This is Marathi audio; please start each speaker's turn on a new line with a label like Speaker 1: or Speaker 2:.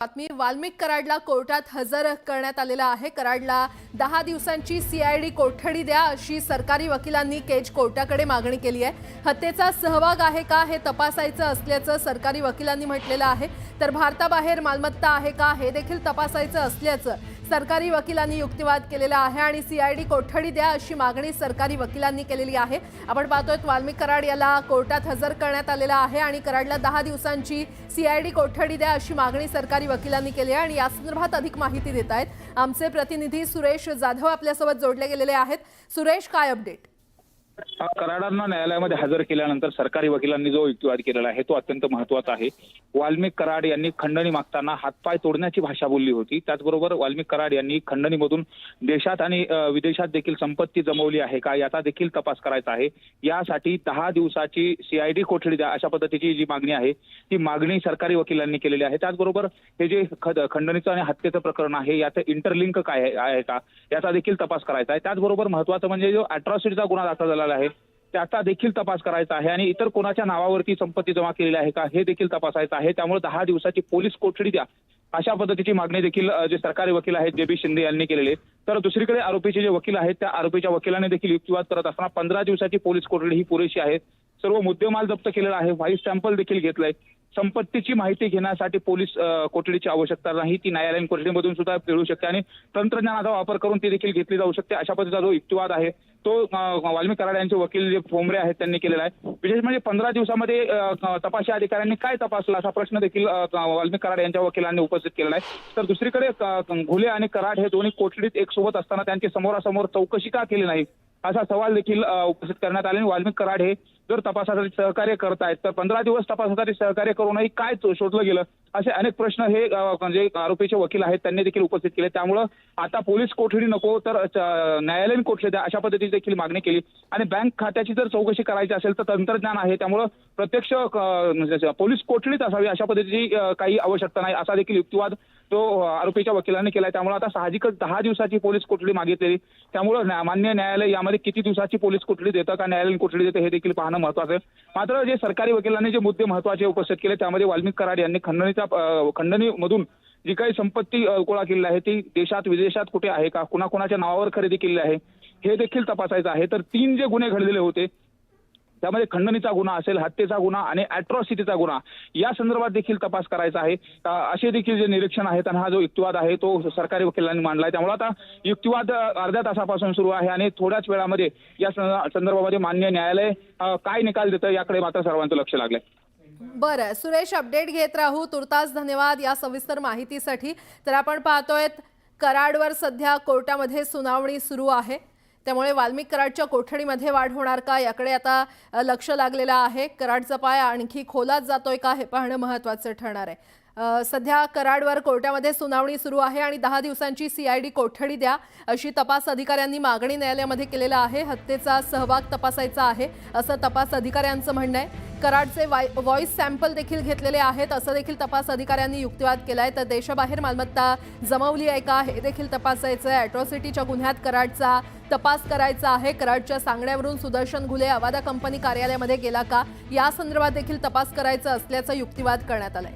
Speaker 1: बातमी वाल्मिक कराडला कोर्टात हजर करण्यात आलेला आहे। कराडला 10 दिवसांची सीआयडी कोठडी द्या अशी सरकारी वकिलांनी केज कोर्टाकडे मागणी केली आहे। हत्येचा सहभाग आहे का हे तपासायचं असल्याचं सरकारी वकिलांनी म्हटलेलं आहे। तर भारताबाहेर मालमत्ता आहे का हे देखील तपासायचं असल्याचं सरकारी वकिलांनी युक्तिवाद केलेला आहे आणि सीआयडी कोठडी द्या अशी मागणी सरकारी वकिलांनी केलेली आहे। आपण पाहतोय वाल्मिक कराड याला कोर्टात हजर करण्यात आलेला आहे आणि कराडला 10 दिवसांची सीआयडी कोठडी द्या अशी मागणी सरकारी वकिलांनी केली आहे। आणि या संदर्भात अधिक माहिती देत आहेत आमचे प्रतिनिधी सुरेश जाधव आपल्यासोबत जोडले गेलेले आहेत। सुरेश, काय अपडेट?
Speaker 2: कराडांना न्यायालयामध्ये हजर केल्यानंतर सरकारी वकिलांनी जो युक्तिवाद केलेला आहे तो अत्यंत महत्त्वाचा आहे। वाल्मिक कराड यांनी खंडणी मागताना हातपाय तोडण्याची भाषा बोलली होती। त्याचबरोबर वाल्मिक कराड यांनी खंडणीमधून देशात आणि विदेशात देखील संपत्ती जमवली आहे का याचा देखील तपास करायचा आहे। यासाठी 10 दिवसाची सीआयडी कोठडी द्या अशा पद्धतीची जी मागणी आहे ती मागणी सरकारी वकिलांनी केलेली आहे। त्याचबरोबर हे जे खंडणीचं आणि हत्येचं प्रकरण आहे याचं इंटरलिंक काय आहे का याचा देखील तपास करायचा आहे। त्याचबरोबर महत्त्वाचं म्हणजे जो अॅट्रॉसिटीचा गुन्हा दाखल झाला आहे त्याचा देखील तपास करायचा आहे आणि इतर कोणाच्या नावावरती संपत्ती जमा केलेली आहे का हे देखील तपासायचं आहे। त्यामुळे 10 दिवसाची पोलीस कोठडी द्या अशा पद्धतीची मागणी देखील जे सरकारी वकील आहेत जे बी शिंदे यांनी केलेले। तर दुसरीकडे आरोपीचे जे वकील आहेत त्या आरोपीच्या वकिलांनी देखील युक्तिवाद करत असताना 15 दिवसाची पोलीस कोठडी ही पुरेशी आहे। सर्व मुद्देमाल जप्त केलेला आहे, व्हाईस सॅम्पल देखील घेतलंय। संपत्तीची माहिती घेण्यासाठी पोलीस कोठडीची आवश्यकता नाही, ती न्यायालयीन कोठडीमधून सुद्धा मिळू शकते आणि तंत्रज्ञानाचा वापर करून ती देखील घेतली जाऊ शकते। अशा पद्धतीचा जो युक्तिवाद आहे तो वाल्मिक कराड यांचे वकील जे फोमरे आहेत त्यांनी केलेला आहे। विशेष म्हणजे 15 दिवसामध्ये तपासी अधिकाऱ्यांनी काय तपासलं असा प्रश्न देखील वाल्मिक कराड यांच्या वकिलांनी उपस्थित केलेला आहे। तर दुसरीकडे घुले आणि कराड हे दोन्ही कोठडीत एक सोबत असताना त्यांची समोरासमोर चौकशी का केली नाही असा सवाल देखील उपस्थित करण्यात आले। वाल्मिक कराड हे जर तपासासाठी सहकार्य करतायत तर 15 दिवस तपासासाठी सहकार्य करूनही काय शोधलं गेलं असे अनेक प्रश्न हे म्हणजे आरोपीचे वकील आहेत त्यांनी देखील उपस्थित केले। त्यामुळे आता पोलीस कोठडी नको तर न्यायालयीन कोठडी द्या अशा पद्धतीची देखील मागणी केली आणि बँक खात्याची जर चौकशी करायची असेल तर तंत्रज्ञान आहे त्यामुळे प्रत्यक्ष पोलीस कोठडीत असावी अशा पद्धतीची काही आवश्यकता नाही असा देखील युक्तिवाद तो आरोपीच्या वकिलांनी केलाय। त्यामुळे आता साहजिकच 10 दिवसाची पोलीस कोठडी मागितलेली, त्यामुळे मान्य न्यायालय यामध्ये किती दिवसाची पोलीस कोठडी देतं का न्यायालयीन कोठडी देतं हे देखील पाहणं महत्त्वाचं आहे। मात्र जे सरकारी वकिलांनी जे मुद्दे महत्त्वाचे उपस्थित केले त्यामध्ये वाल्मिक कराड यांनी खंडणीमधून जी काही संपत्ती गोळा केलेली आहे ती देशात विदेशात कुठे आहे का, कुणाकुणाच्या नावावर खरेदी केलेली आहे हे देखील तपासायचं आहे। तर 3 जे गुन्हे घडलेले होते त्यामध्ये खंडणीचा गुन्हा असेल, हत्येचा गुन्हा आणि अॅट्रॉसिटीचा गुन्हा या संदर्भात देखील तपास करायचा आहे। असे देखील जे निरीक्षण आहेत आणि हा जो युक्तिवाद आहे तो सरकारी वकिलांनी मांडलाय। त्यामुळे आता युक्तिवाद अर्ध्या तासापासून सुरू आहे आणि थोड्याच वेळामध्ये या संदर्भामध्ये मान्य न्यायालय काय निकाल देतं याकडे मात्र सर्वांचं लक्ष लागलंय।
Speaker 1: बरं सुरेश, अपडेट घेत राहू। तुर्तास धन्यवाद या सविस्तर माहितीसाठी। तर आपण पाहतोय कराडवर सध्या कोर्टामध्ये सुनावणी सुरू आहे, त्यामुळे वाल्मिक कराडच्या कोठडीमध्ये वाढ होणार का याकडे आता लक्ष लागलेलं आहे। कराडचा पाय आणखी खोलात जातोय का हे पाहणं महत्त्वाचं ठरणार आहे। सध्या कराडवर कोर्टामध्ये सुनावणी सुरू आहे आणि 10 दिवसांची सीआयडी कोठडी द्या अशी तपास अधिकाऱ्यांनी मागणी न्यायालयामध्ये केलेला आहे। हत्येचा सहभाग तपासायचा आहे असं तपास अधिकाऱ्यांचं म्हणणं आहे। कराडचे व्हॉइस सॅम्पल देखील घेतलेले आहेत असं देखील तपास अधिकाऱ्यांनी युक्तिवाद केलाय। तर देशाबाहेर मालमत्ता जमवली आहे का हे देखील तपासायचं आहे। अॅट्रॉसिटीच्या गुन्ह्यात कराडचा तपास करायचा आहे। कराडच्या सांगण्यावरून सुदर्शन घुले अवादा कंपनी कार्यालयामध्ये गेला का या संदर्भात देखील तपास करायचा असल्याचा युक्तिवाद करण्यात आलाय।